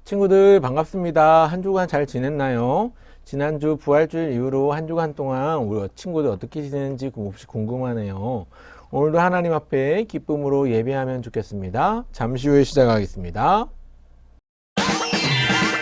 친구들 반갑습니다. 한 주간 잘 지냈나요? 지난주 부활주일 이후로 한 주간 동안 우리 친구들 어떻게 지냈는지 혹시 궁금하네요. 오늘도 하나님 앞에 기쁨으로 예배하면 좋겠습니다. 잠시 후에 시작하겠습니다.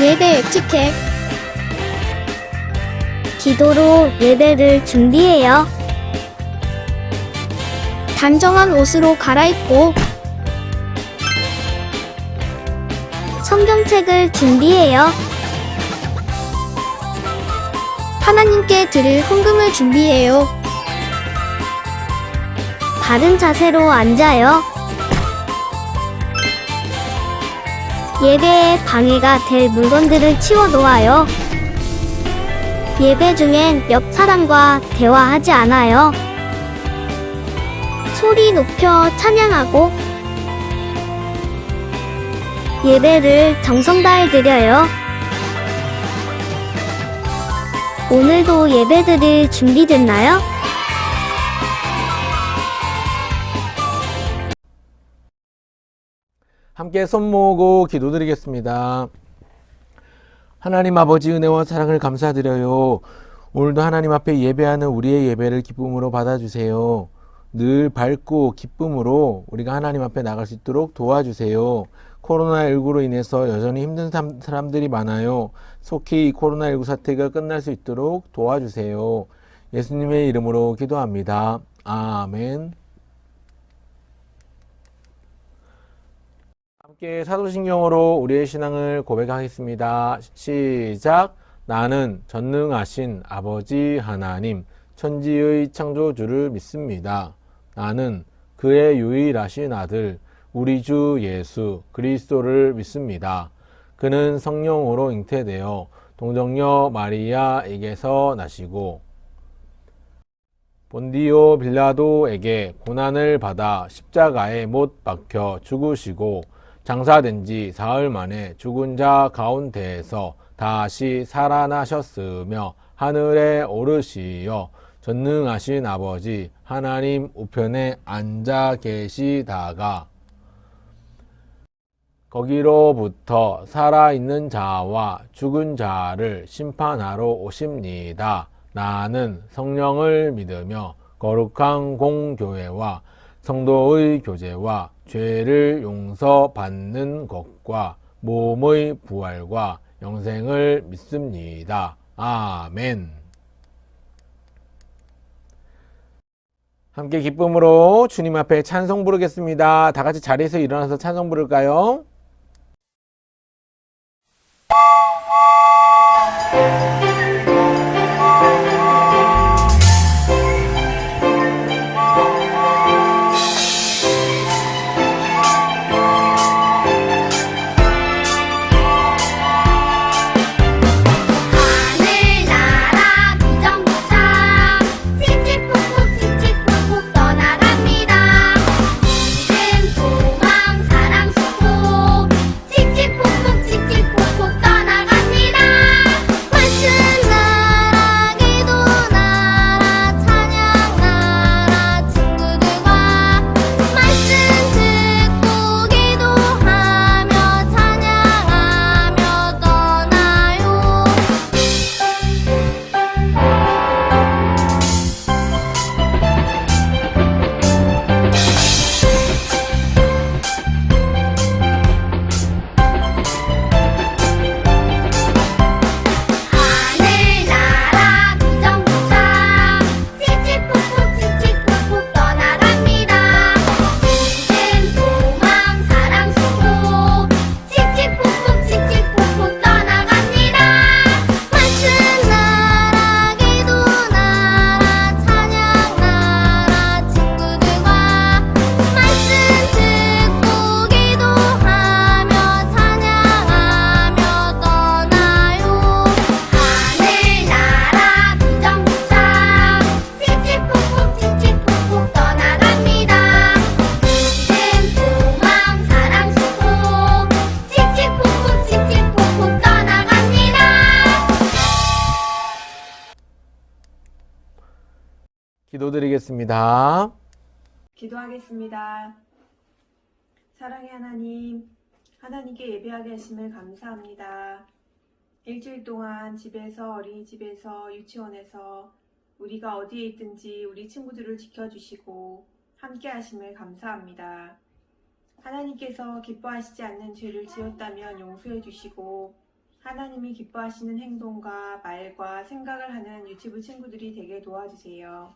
예배 에티켓. 기도로 예배를 준비해요. 단정한 옷으로 갈아입고 성경책을 준비해요. 하나님께 드릴 헌금을 준비해요. 바른 자세로 앉아요. 예배에 방해가 될 물건들을 치워 놓아요. 예배 중엔 옆 사람과 대화하지 않아요. 소리 높여 찬양하고 예배를 정성 다해 드려요. 오늘도 예배드릴 준비됐나요? 함께 손 모으고 기도드리겠습니다. 하나님 아버지 은혜와 사랑을 감사드려요. 오늘도 하나님 앞에 예배하는 우리의 예배를 기쁨으로 받아주세요. 늘 밝고 기쁨으로 우리가 하나님 앞에 나갈 수 있도록 도와주세요. 코로나19로 인해서 여전히 힘든 사람들이 많아요. 속히 이 코로나19 사태가 끝날 수 있도록 도와주세요. 예수님의 이름으로 기도합니다. 아멘. 함께 사도신경으로 우리의 신앙을 고백하겠습니다. 시작. 나는 전능하신 아버지 하나님, 천지의 창조주를 믿습니다. 나는 그의 유일하신 아들, 우리 주 예수 그리스도를 믿습니다. 그는 성령으로 잉태되어 동정녀 마리아에게서 나시고 본디오 빌라도에게 고난을 받아 십자가에 못 박혀 죽으시고 장사된 지 사흘 만에 죽은 자 가운데에서 다시 살아나셨으며 하늘에 오르시어 전능하신 아버지 하나님 우편에 앉아 계시다가 거기로부터 살아있는 자와 죽은 자를 심판하러 오십니다. 나는 성령을 믿으며 거룩한 공교회와 성도의 교제와 죄를 용서받는 것과 몸의 부활과 영생을 믿습니다. 아멘. 함께 기쁨으로 주님 앞에 찬송 부르겠습니다. 다 같이 자리에서 일어나서 찬송 부를까요? 기도하겠습니다. 사랑의 하나님, 하나님께 예배하게 하심을 감사합니다. 일주일 동안 집에서, 어린이집에서, 유치원에서 우리가 어디에 있든지 우리 친구들을 지켜주시고 함께 하심을 감사합니다. 하나님께서 기뻐하시지 않는 죄를 지었다면 용서해 주시고 하나님이 기뻐하시는 행동과 말과 생각을 하는 유치부 친구들이 되게 도와주세요.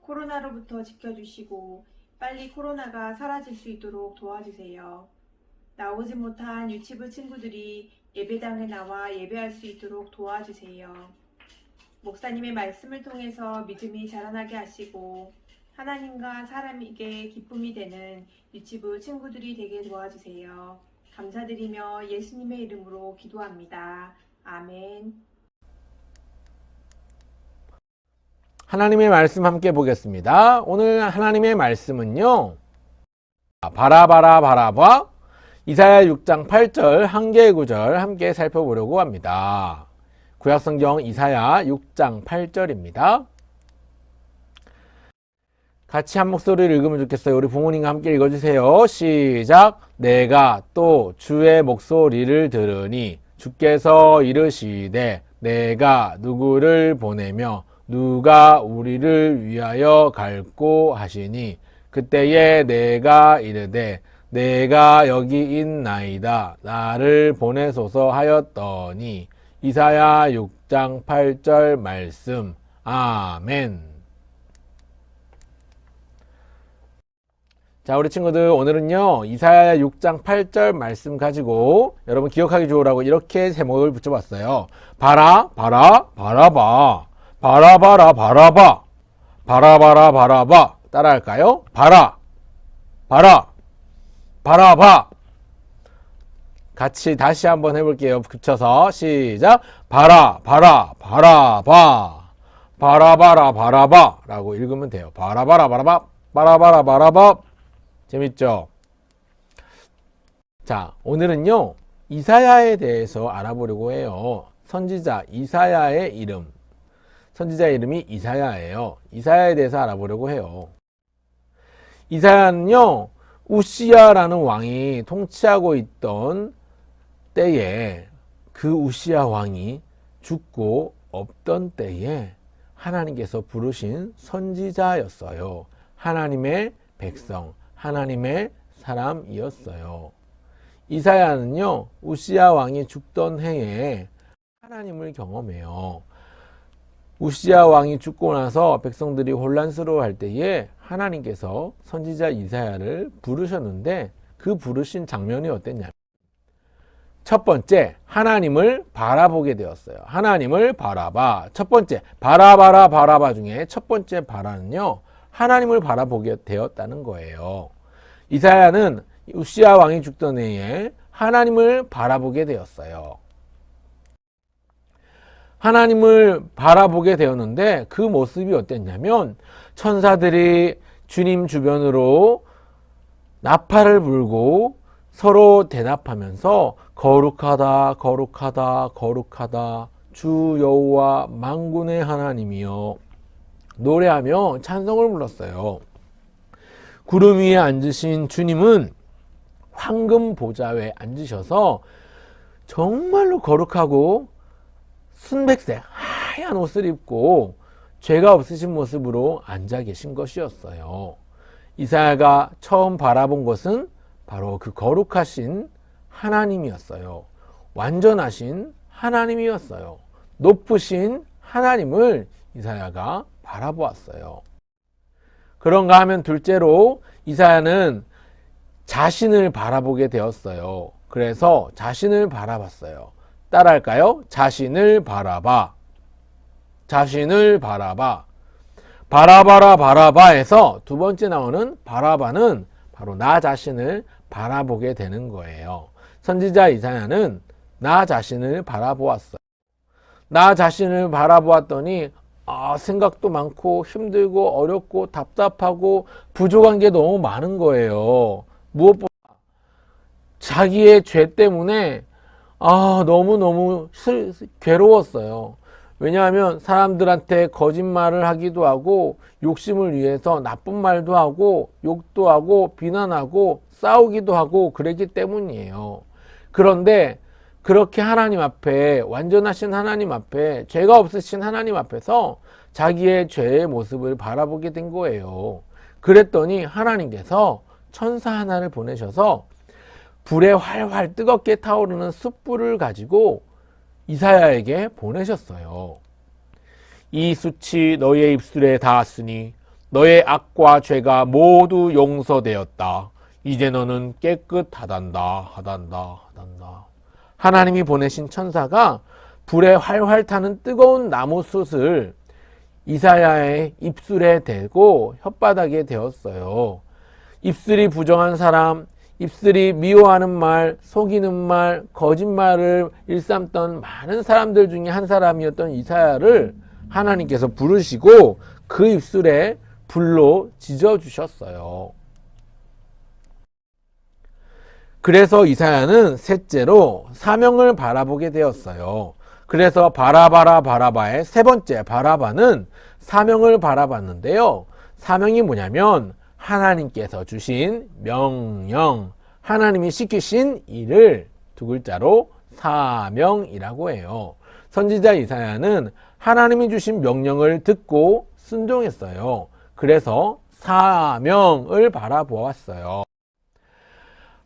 코로나로부터 지켜주시고 빨리 코로나가 사라질 수 있도록 도와주세요. 나오지 못한 유치부 친구들이 예배당에 나와 예배할 수 있도록 도와주세요. 목사님의 말씀을 통해서 믿음이 자라나게 하시고 하나님과 사람에게 기쁨이 되는 유치부 친구들이 되게 도와주세요. 감사드리며 예수님의 이름으로 기도합니다. 아멘. 하나님의 말씀 함께 보겠습니다. 오늘 하나님의 말씀은요, 바라봐 이사야 6장 8절 한 개의 구절 함께 살펴보려고 합니다. 구약성경 이사야 6장 8절입니다. 같이 한 목소리를 읽으면 좋겠어요. 우리 부모님과 함께 읽어주세요. 시작. 내가 또 주의 목소리를 들으니 주께서 이르시되 내가 누구를 보내며 누가 우리를 위하여 갈고 하시니 그때에 내가 이르되 내가 여기 있나이다 나를 보내소서 하였더니 이사야 6장 8절 말씀. 아멘. 자, 우리 친구들 오늘은요 이사야 6장 8절 말씀 가지고 여러분 기억하기 좋으라고 이렇게 제목을 붙여봤어요. 바라봐 따라할까요? 바라봐. 같이 다시 한번 해볼게요. 붙여서 시작. 바라봐 라고 읽으면 돼요. 바라봐. 재밌죠? 자, 오늘은요 이사야에 대해서 알아보려고 해요. 선지자 이사야의 이름, 선지자 이름이 이사야예요. 이사야에 대해서 알아보려고 해요. 이사야는요 우시야라는 왕이 통치하고 있던 때에 그 우시야 왕이 죽고 없던 때에 하나님께서 부르신 선지자였어요. 하나님의 백성, 하나님의 사람이었어요. 이사야는요 우시야 왕이 죽던 해에 하나님을 경험해요. 우시야 왕이 죽고 나서 백성들이 혼란스러워할 때에 하나님께서 선지자 이사야를 부르셨는데 그 부르신 장면이 어땠냐면 첫 번째 하나님을 바라보게 되었어요. 하나님을 바라봐. 첫 번째 바라봐 중에 첫 번째 바라는요 하나님을 바라보게 되었다는 거예요. 이사야는 우시야 왕이 죽던 해에 하나님을 바라보게 되었어요. 하나님을 바라보게 되었는데 그 모습이 어땠냐면 천사들이 주님 주변으로 나팔을 불고 서로 대답하면서 거룩하다 주 여호와 만군의 하나님이여 노래하며 찬송을 불렀어요. 구름 위에 앉으신 주님은 황금 보좌에 앉으셔서 정말로 거룩하고 순백색 하얀 옷을 입고 죄가 없으신 모습으로 앉아 계신 것이었어요. 이사야가 처음 바라본 것은 바로 그 거룩하신 하나님이었어요. 완전하신 하나님이었어요. 높으신 하나님을 이사야가 바라보았어요. 그런가 하면 둘째로 이사야는 자신을 바라보게 되었어요. 그래서 자신을 바라봤어요. 따라할까요? 자신을 바라봐. 바라바에서 두 번째 나오는 바라바는 바로 나 자신을 바라보게 되는 거예요. 선지자 이사야는 나 자신을 바라보았어요. 나 자신을 바라보았더니 생각도 많고 힘들고 어렵고 답답하고 부족한 게 너무 많은 거예요. 무엇보다 자기의 죄 때문에 너무너무 괴로웠어요. 왜냐하면 사람들한테 거짓말을 하기도 하고 욕심을 위해서 나쁜 말도 하고 욕도 하고 비난하고 싸우기도 하고 그랬기 때문이에요. 그런데 그렇게 하나님 앞에, 완전하신 하나님 앞에, 죄가 없으신 하나님 앞에서 자기의 죄의 모습을 바라보게 된 거예요. 그랬더니 하나님께서 천사 하나를 보내셔서 불에 활활 뜨겁게 타오르는 숯불을 가지고 이사야에게 보내셨어요. 이 숯이 너의 입술에 닿았으니 너의 악과 죄가 모두 용서되었다. 이제 너는 깨끗하단다. 하단다. 하나님이 보내신 천사가 불에 활활 타는 뜨거운 나무 숯을 이사야의 입술에 대고 혓바닥에 대었어요. 입술이 부정한 사람, 입술이 미워하는 말, 속이는 말, 거짓말을 일삼던 많은 사람들 중에 한 사람이었던 이사야를 하나님께서 부르시고 그 입술에 불로 지져주셨어요. 그래서 이사야는 셋째로 사명을 바라보게 되었어요. 그래서 바라바의 세 번째 바라바는 사명을 바라봤는데요. 사명이 뭐냐면 하나님께서 주신 명령, 하나님이 시키신 일을 두 글자로 사명이라고 해요. 선지자 이사야는 하나님이 주신 명령을 듣고 순종했어요. 그래서 사명을 바라보았어요.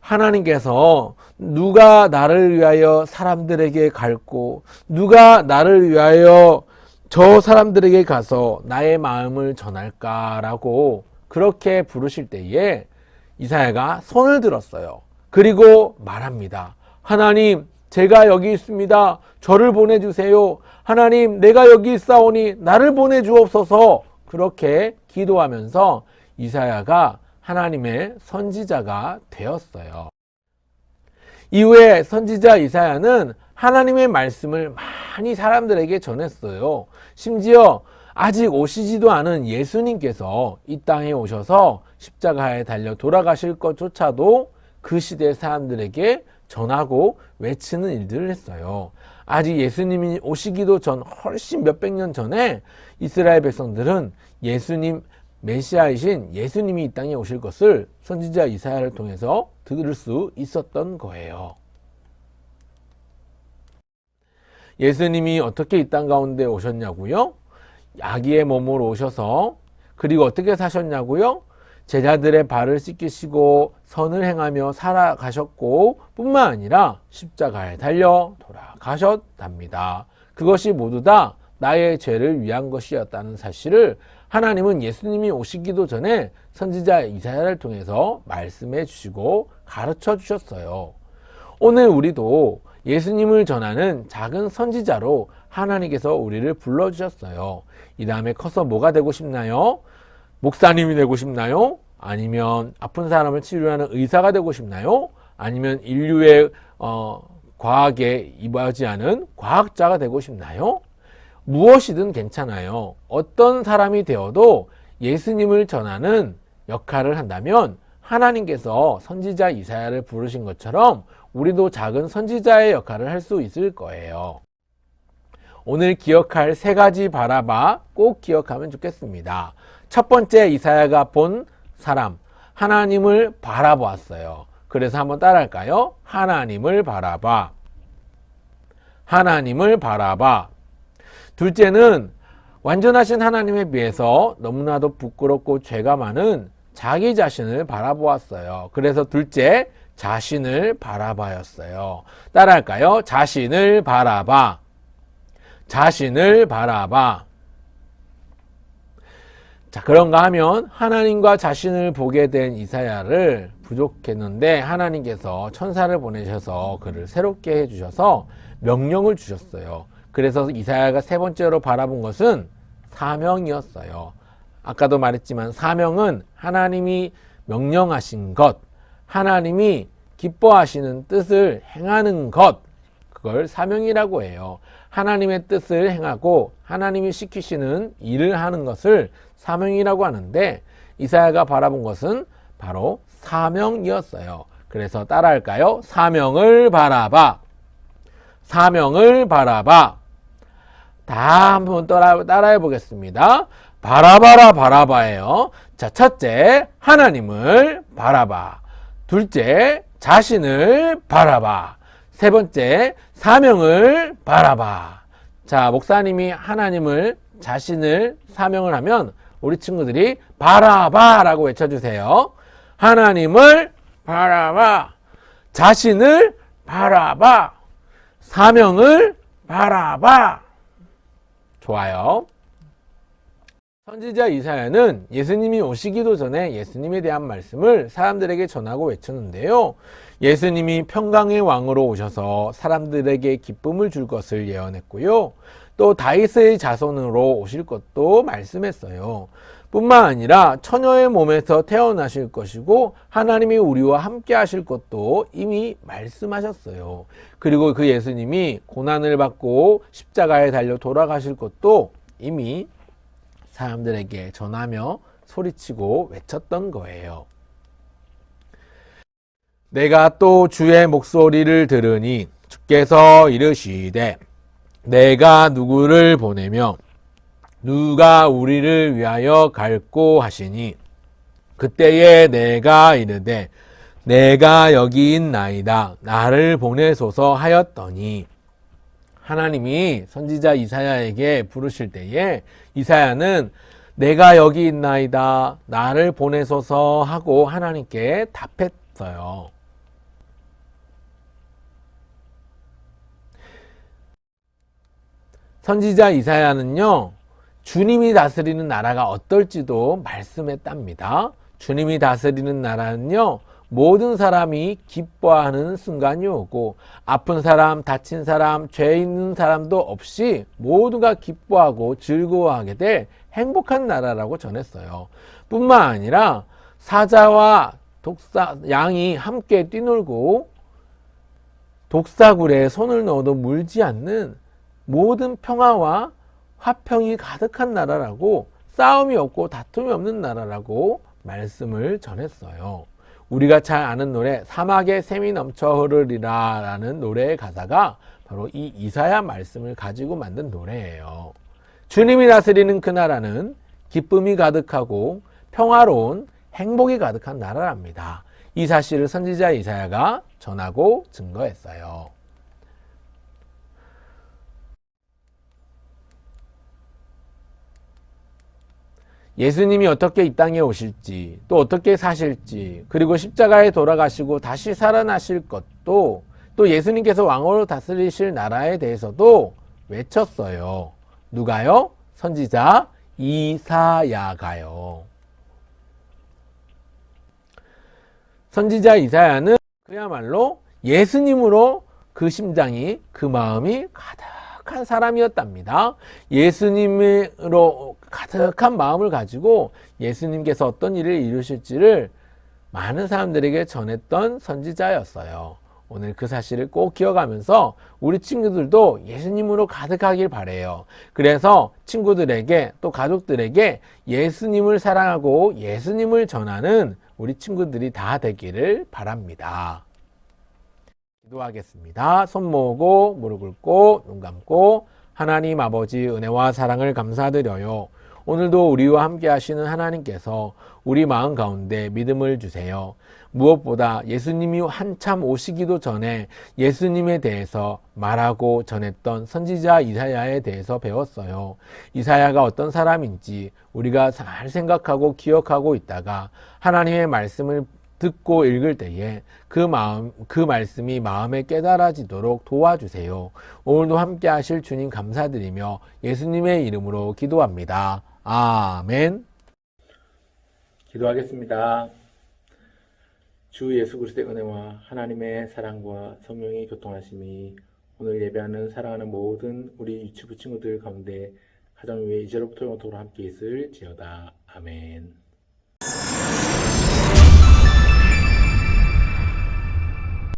하나님께서 누가 나를 위하여 사람들에게 갈고 누가 나를 위하여 저 사람들에게 가서 나의 마음을 전할까라고 그렇게 부르실 때에 이사야가 손을 들었어요. 그리고 말합니다. 하나님, 제가 여기 있습니다. 저를 보내주세요. 하나님, 내가 여기 있사오니 나를 보내주옵소서. 그렇게 기도하면서 이사야가 하나님의 선지자가 되었어요. 이후에 선지자 이사야는 하나님의 말씀을 많이 사람들에게 전했어요. 심지어 아직 오시지도 않은 예수님께서 이 땅에 오셔서 십자가에 달려 돌아가실 것조차도 그 시대 사람들에게 전하고 외치는 일들을 했어요. 아직 예수님이 오시기도 전 훨씬 몇백 년 전에 이스라엘 백성들은 예수님 메시아이신 예수님이 이 땅에 오실 것을 선지자 이사야를 통해서 들을 수 있었던 거예요. 예수님이 어떻게 이 땅 가운데 오셨냐고요? 아기의 몸으로 오셔서 그리고 어떻게 사셨냐고요? 제자들의 발을 씻기시고 선을 행하며 살아가셨고 뿐만 아니라 십자가에 달려 돌아가셨답니다. 그것이 모두 다 나의 죄를 위한 것이었다는 사실을 하나님은 예수님이 오시기도 전에 선지자 이사야를 통해서 말씀해 주시고 가르쳐 주셨어요. 오늘 우리도 예수님을 전하는 작은 선지자로 하나님께서 우리를 불러주셨어요. 이 다음에 커서 뭐가 되고 싶나요? 목사님이 되고 싶나요? 아니면 아픈 사람을 치료하는 의사가 되고 싶나요? 아니면 인류의 과학에 이바지하는 과학자가 되고 싶나요? 무엇이든 괜찮아요. 어떤 사람이 되어도 예수님을 전하는 역할을 한다면 하나님께서 선지자 이사야를 부르신 것처럼 우리도 작은 선지자의 역할을 할 수 있을 거예요. 오늘 기억할 세 가지 바라봐 꼭 기억하면 좋겠습니다. 첫 번째, 이사야가 본 사람, 하나님을 바라보았어요. 그래서 한번 따라할까요? 하나님을 바라봐. 하나님을 바라봐. 둘째는 완전하신 하나님에 비해서 너무나도 부끄럽고 죄가 많은 자기 자신을 바라보았어요. 그래서 둘째, 자신을 바라봐였어요. 따라할까요? 자신을 바라봐. 자신을 바라봐. 자, 그런가 하면 하나님과 자신을 보게 된 이사야를 부족했는데 하나님께서 천사를 보내셔서 그를 새롭게 해주셔서 명령을 주셨어요. 그래서 이사야가 세 번째로 바라본 것은 사명이었어요. 아까도 말했지만 사명은 하나님이 명령하신 것, 하나님이 기뻐하시는 뜻을 행하는 것, 그걸 사명이라고 해요. 하나님의 뜻을 행하고 하나님이 시키시는 일을 하는 것을 사명이라고 하는데 이사야가 바라본 것은 바로 사명이었어요. 그래서 따라할까요? 사명을 바라봐. 사명을 바라봐. 다 한번 따라해 보겠습니다. 바라봐라 바라봐예요. 자, 첫째, 하나님을 바라봐. 둘째, 자신을 바라봐. 세 번째, 사명을 바라봐. 자, 목사님이 하나님을, 자신을, 사명을 하면 우리 친구들이 바라봐 라고 외쳐주세요. 하나님을 바라봐. 자신을 바라봐. 사명을 바라봐. 좋아요. 선지자 이사야는 예수님이 오시기도 전에 예수님에 대한 말씀을 사람들에게 전하고 외쳤는데요. 예수님이 평강의 왕으로 오셔서 사람들에게 기쁨을 줄 것을 예언했고요. 또 다윗의 자손으로 오실 것도 말씀했어요. 뿐만 아니라 처녀의 몸에서 태어나실 것이고 하나님이 우리와 함께 하실 것도 이미 말씀하셨어요. 그리고 그 예수님이 고난을 받고 십자가에 달려 돌아가실 것도 이미 사람들에게 전하며 소리치고 외쳤던 거예요. 내가 또 주의 목소리를 들으니 주께서 이르시되 내가 누구를 보내며 누가 우리를 위하여 갈꼬 하시니 그때에 내가 이르되 내가 여기 있나이다 나를 보내소서 하였더니 하나님이 선지자 이사야에게 부르실 때에 이사야는 내가 여기 있나이다 나를 보내소서 하고 하나님께 답했어요. 선지자 이사야는요, 주님이 다스리는 나라가 어떨지도 말씀했답니다. 주님이 다스리는 나라는요, 모든 사람이 기뻐하는 순간이 오고 아픈 사람, 다친 사람, 죄 있는 사람도 없이 모두가 기뻐하고 즐거워하게 될 행복한 나라라고 전했어요. 뿐만 아니라 사자와 양이 함께 뛰놀고 독사굴에 손을 넣어도 물지 않는 모든 평화와 화평이 가득한 나라라고, 싸움이 없고 다툼이 없는 나라라고 말씀을 전했어요. 우리가 잘 아는 노래 사막에 샘이 넘쳐 흐르리라 라는 노래의 가사가 바로 이 이사야 말씀을 가지고 만든 노래예요. 주님이 다스리는 그 나라는 기쁨이 가득하고 평화로운 행복이 가득한 나라랍니다. 이 사실을 선지자 이사야가 전하고 증거했어요. 예수님이 어떻게 이 땅에 오실지, 또 어떻게 사실지, 그리고 십자가에 돌아가시고 다시 살아나실 것도, 또 예수님께서 왕으로 다스리실 나라에 대해서도 외쳤어요. 누가요? 선지자 이사야가요. 선지자 이사야는 그야말로 예수님으로 그 심장이, 그 마음이 가득한 사람이었답니다. 예수님으로 가득한 마음을 가지고 예수님께서 어떤 일을 이루실지를 많은 사람들에게 전했던 선지자였어요. 오늘 그 사실을 꼭 기억하면서 우리 친구들도 예수님으로 가득하길 바라요. 그래서 친구들에게 또 가족들에게 예수님을 사랑하고 예수님을 전하는 우리 친구들이 다 되기를 바랍니다. 기도하겠습니다. 손 모으고 무릎 꿇고 눈 감고 하나님 아버지 은혜와 사랑을 감사드려요. 오늘도 우리와 함께 하시는 하나님께서 우리 마음 가운데 믿음을 주세요. 무엇보다 예수님이 한참 오시기도 전에 예수님에 대해서 말하고 전했던 선지자 이사야에 대해서 배웠어요. 이사야가 어떤 사람인지 우리가 잘 생각하고 기억하고 있다가 하나님의 말씀을 듣고 읽을 때에 그 말씀이 마음에 깨달아지도록 도와주세요. 오늘도 함께 하실 주님 감사드리며 예수님의 이름으로 기도합니다. 아멘. 기도하겠습니다. 주 예수 그리스도의 은혜와 하나님의 사랑과 성령의 교통하심이 오늘 예배하는 사랑하는 모든 우리 유치부 친구들 가운데 가정 위에 이제로부터 영원토록 함께 있을지어다. 아멘.